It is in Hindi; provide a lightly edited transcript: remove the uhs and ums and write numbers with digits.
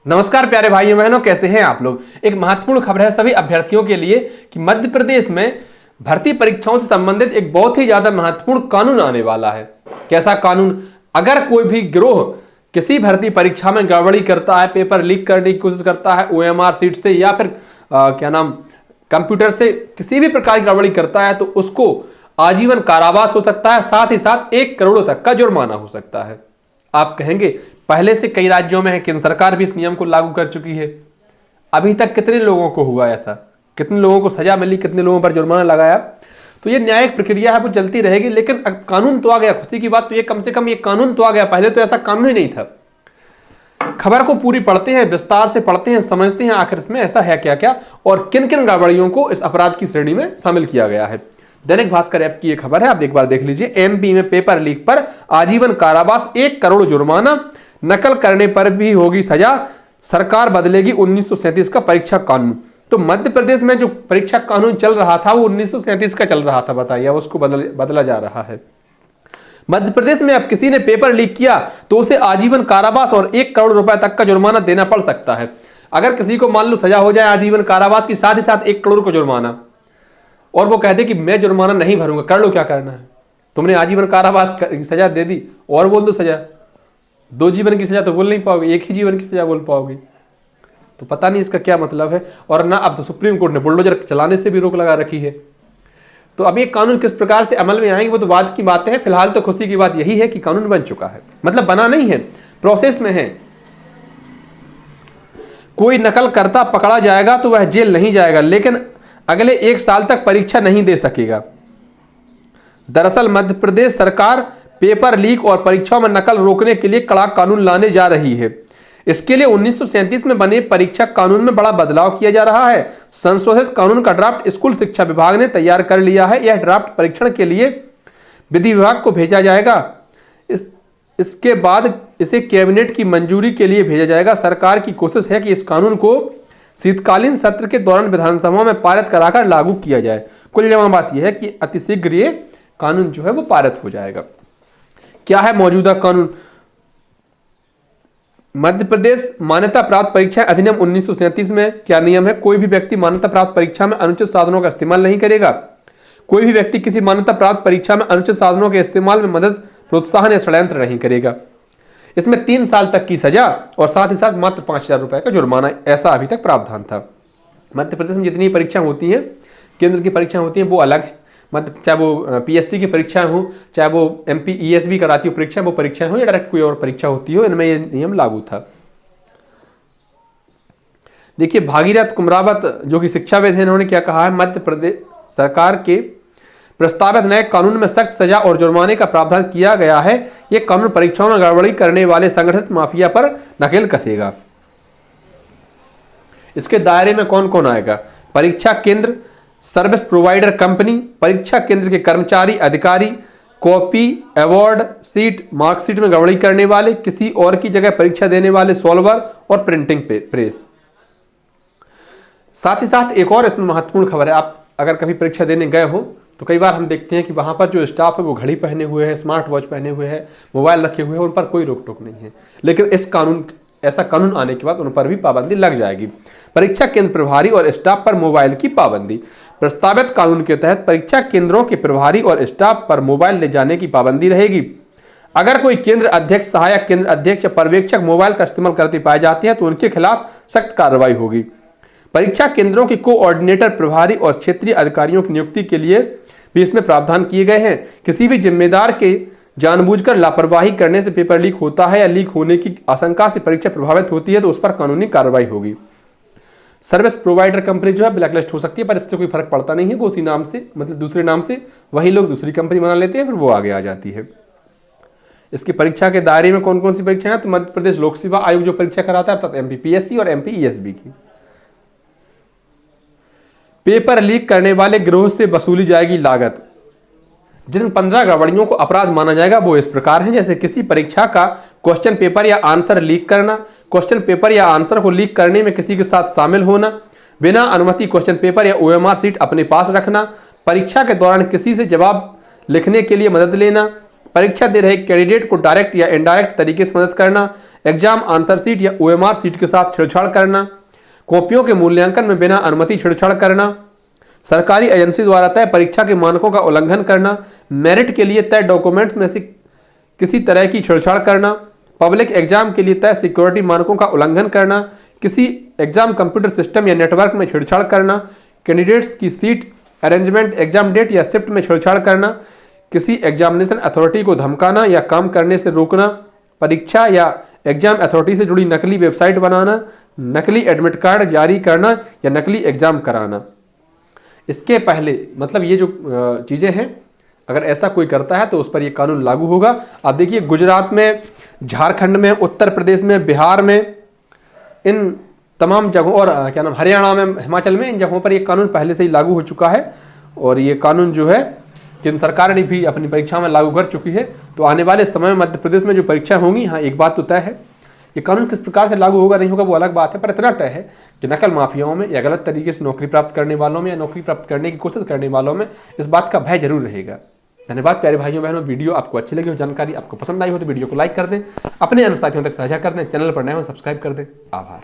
नमस्कार प्यारे भाइयों बहनों, कैसे हैं आप लोग। एक महत्वपूर्ण खबर है सभी अभ्यर्थियों के लिए कि मध्य प्रदेश में भर्ती परीक्षाओं से संबंधित एक बहुत ही ज्यादा महत्वपूर्ण कानून आने वाला है। कैसा कानून? अगर कोई भी गिरोह किसी भर्ती परीक्षा में गड़बड़ी करता है, पेपर लीक करने की कोशिश करता है OMR सीट से या फिर कंप्यूटर से किसी भी प्रकार की गड़बड़ी करता है तो उसको आजीवन कारावास हो सकता है, साथ ही साथ 1 करोड़ तक का जुर्माना हो सकता है। आप कहेंगे पहले से कई राज्यों में है, केंद्र सरकार भी इस नियम को लागू कर चुकी है। अभी तक कितने लोगों को हुआ ऐसा, कितने लोगों को सजा मिली, कितने लोगों पर जुर्माना लगाया? तो ये न्यायिक प्रक्रिया है, वो चलती रहेगी। लेकिन अब कानून तो आ गया, खुशी की बात तो ये कम से कम ये कानून तो आ गया। पहले तो ऐसा कानून ही नहीं था। खबर को पूरी पढ़ते हैं, विस्तार से पढ़ते हैं, समझते हैं आखिर इसमें ऐसा है क्या क्या और किन किन गड़बड़ियों को इस अपराध की श्रेणी में शामिल किया गया है। दैनिक भास्कर ऐप की यह खबर है, आप एक बार देख लीजिए। MP में पेपर लीक पर आजीवन कारावास, 1 करोड़ जुर्माना, नकल करने पर भी होगी सजा, सरकार बदलेगी 1937 का परीक्षा कानून। तो मध्य प्रदेश में जो परीक्षा कानून चल रहा था वो 1937 का चल रहा था, बताइए, उसको बदला जा रहा है। मध्य प्रदेश में अब किसी ने पेपर लीक किया तो उसे आजीवन कारावास और 1 करोड़ रुपए तक का जुर्माना देना पड़ सकता है। अगर किसी को मान लो सजा हो जाए आजीवन कारावास की, साथ ही साथ 1 करोड़ का जुर्माना, और वो कहते कि मैं जुर्माना नहीं भरूंगा, कर लो क्या करना है, तुमने आजीवन कारावास सजा दे दी और बोल दो सजा, 2 जीवन की सजा तो बोल नहीं पाओगे, 1 ही जीवन की सजा बोल पाओगे। तो पता नहीं इसका क्या मतलब है। और ना अब तो सुप्रीम कोर्ट ने बुलडोजर चलाने से भी रोक लगा रखी है। तो अब ये कानून किस प्रकार से अमल में आएंगे वो तो बाद की बातें हैं। फिलहाल तो खुशी की बात यही है कि कानून बन चुका है, मतलब बना नहीं है, प्रोसेस में है। कोई नकल करता पकड़ा जाएगा तो वह जेल नहीं जाएगा, लेकिन अगले 1 साल तक परीक्षा नहीं दे सकेगा। दरअसल मध्य प्रदेश सरकार पेपर लीक और परीक्षाओं में नकल रोकने के लिए कड़ा कानून लाने जा रही है। इसके लिए 1937 में बने परीक्षा कानून में बड़ा बदलाव किया जा रहा है। संशोधित कानून का ड्राफ्ट स्कूल शिक्षा विभाग ने तैयार कर लिया है। यह ड्राफ्ट परीक्षण के लिए विधि विभाग को भेजा जाएगा। इसके बाद इसे कैबिनेट की मंजूरी के लिए भेजा जाएगा। सरकार की कोशिश है कि इस कानून को शीतकालीन सत्र के दौरान विधानसभा में पारित कराकर लागू किया जाए। कुल जमा बात यह है कि अतिशीघ्र ये कानून जो है वो पारित हो जाएगा। क्या है मौजूदा कानून? मध्य प्रदेश मान्यता प्राप्त परीक्षा अधिनियम 1937 में क्या नियम है? कोई भी व्यक्ति मान्यता प्राप्त परीक्षा में अनुचित साधनों का इस्तेमाल नहीं करेगा। कोई भी व्यक्ति किसी मान्यता प्राप्त परीक्षा में अनुचित साधनों के इस्तेमाल में मदद, प्रोत्साहन या षड्यंत्र नहीं करेगा। इसमें 3 साल तक की सजा और साथ ही साथ मात्र 5,000 रुपए का जुर्माना, ऐसा अभी तक प्रावधान था। मध्य प्रदेश में जितनी परीक्षा होती हैं, केंद्र की परीक्षा होती हैं, वो अलग है। मतलब चाहे वो PSC की परीक्षाएं हो, चाहे वो MP ESB कराती हो परीक्षा, वो परीक्षाएं हो या डायरेक्ट कोई और परीक्षा होती हो, इनमें ये नियम लागू था। देखिए भागीरथ कुमरावत जो कि शिक्षाविद हैं, इन्होंने क्या कहा है? मध्य प्रदेश सरकार के प्रस्तावित नए कानून में सख्त सजा और जुर्माने का प्रावधान किया गया है। यह कानून परीक्षाओं में गड़बड़ी करने वाले संगठित माफिया पर नकेल कसेगा। इसके दायरे में कौन कौन आएगा? परीक्षा केंद्र, सर्विस प्रोवाइडर कंपनी, परीक्षा केंद्र के कर्मचारी, अधिकारी, कॉपी, अवार्ड सीट, मार्कशीट में गड़बड़ी करने वाले, किसी और की जगह परीक्षा देने वाले सॉल्वर और प्रिंटिंग प्रेस। साथ ही साथ एक और इसमें महत्वपूर्ण खबर है। आप अगर कभी परीक्षा देने गए हो तो कई बार हम देखते हैं कि वहां पर जो स्टाफ है वो घड़ी पहने हुए है, स्मार्ट वॉच पहने हुए है, मोबाइल रखे हुए हैं, उन पर कोई रोक टोक नहीं है। लेकिन ऐसा कानून आने के बाद उन पर भी पाबंदी लग जाएगी। परीक्षा केंद्र प्रभारी और स्टाफ पर मोबाइल की पाबंदी। प्रस्तावित कानून के तहत परीक्षा केंद्रों के प्रभारी और स्टाफ पर मोबाइल ले जाने की पाबंदी रहेगी। अगर कोई केंद्र अध्यक्ष, सहायक केंद्र अध्यक्ष या पर्यवेक्षक मोबाइल का इस्तेमाल करते पाए जाते हैं तो उनके खिलाफ सख्त कार्रवाई होगी। परीक्षा केंद्रों के कोऑर्डिनेटर, प्रभारी और क्षेत्रीय अधिकारियों की नियुक्ति के लिए भी इसमें प्रावधान किए गए हैं। किसी भी जिम्मेदार के जानबूझकर लापरवाही करने से पेपर लीक होता है या लीक होने की आशंका से परीक्षा प्रभावित होती है तो उस पर कानूनी कार्रवाई होगी। सर्विस प्रोवाइडर कंपनी जो है ब्लैकलिस्ट हो सकती है, पर इससे कोई फर्क पड़ता नहीं है। वो उसी नाम से, मतलब दूसरे नाम से वही लोग दूसरी कंपनी बना लेते हैं, फिर वो आगे आ जाती है। इसकी परीक्षा के दायरे में कौन कौन सी परीक्षाएं हैं? तो मध्य प्रदेश लोक सेवा आयोग जो परीक्षा कराता है, अर्थात MP PSC और MP ESB की। पेपर लीक करने वाले गिरोह से वसूली जाएगी लागत। जिन 15 गड़बड़ियों को अपराध माना जाएगा वो इस प्रकार हैं, जैसे किसी परीक्षा का क्वेश्चन पेपर या आंसर लीक करना, क्वेश्चन पेपर या आंसर को लीक करने में किसी के साथ शामिल होना, बिना अनुमति क्वेश्चन पेपर या OMR सीट अपने पास रखना, परीक्षा के दौरान किसी से जवाब लिखने के लिए मदद लेना, परीक्षा दे रहे कैंडिडेट को डायरेक्ट या इनडायरेक्ट तरीके से मदद करना, एग्जाम आंसर सीट या OMR सीट के साथ छेड़छाड़ करना, कॉपियों के मूल्यांकन में बिना अनुमति छेड़छाड़ करना, सरकारी एजेंसी द्वारा तय परीक्षा के मानकों का उल्लंघन करना, मेरिट के लिए तय डॉक्यूमेंट्स में से किसी तरह की छेड़छाड़ करना, पब्लिक एग्जाम के लिए तय सिक्योरिटी मानकों का उल्लंघन करना, किसी एग्जाम कंप्यूटर सिस्टम या नेटवर्क में छेड़छाड़ करना, कैंडिडेट्स की सीट अरेंजमेंट, एग्जाम डेट या शिफ्ट में छेड़छाड़ करना, किसी एग्जामिनेशन अथॉरिटी को धमकाना या काम करने से रोकना, परीक्षा या एग्जाम अथॉरिटी से जुड़ी नकली वेबसाइट बनाना, नकली एडमिट कार्ड जारी करना या नकली एग्जाम कराना। इसके पहले मतलब ये जो चीज़ें हैं, अगर ऐसा कोई करता है तो उस पर ये कानून लागू होगा। आप देखिए गुजरात में, झारखंड में, उत्तर प्रदेश में, बिहार में, इन तमाम जगहों और क्या नाम हरियाणा में, हिमाचल में, इन जगहों पर ये कानून पहले से ही लागू हो चुका है और ये कानून जो है केंद्र सरकार ने भी अपनी परीक्षा में लागू कर चुकी है। तो आने वाले समय में मध्य प्रदेश में जो परीक्षा होंगी, हाँ एक बात तो तय है, ये कानून किस प्रकार से लागू होगा नहीं होगा वो अलग बात है, पर इतना तय है कि नकल माफियाओं में या गलत तरीके से नौकरी प्राप्त करने वालों में या नौकरी प्राप्त करने की कोशिश करने वालों में इस बात का भय जरूर रहेगा। धन्यवाद प्यारे भाइयों बहनों, वीडियो आपको अच्छी लगी हो, जानकारी आपको पसंद आई हो तो वीडियो को लाइक कर दें, अपने अन्य साथियों तक साझा कर दें, चैनल पर नए हो सब्सक्राइब कर दें। आभार।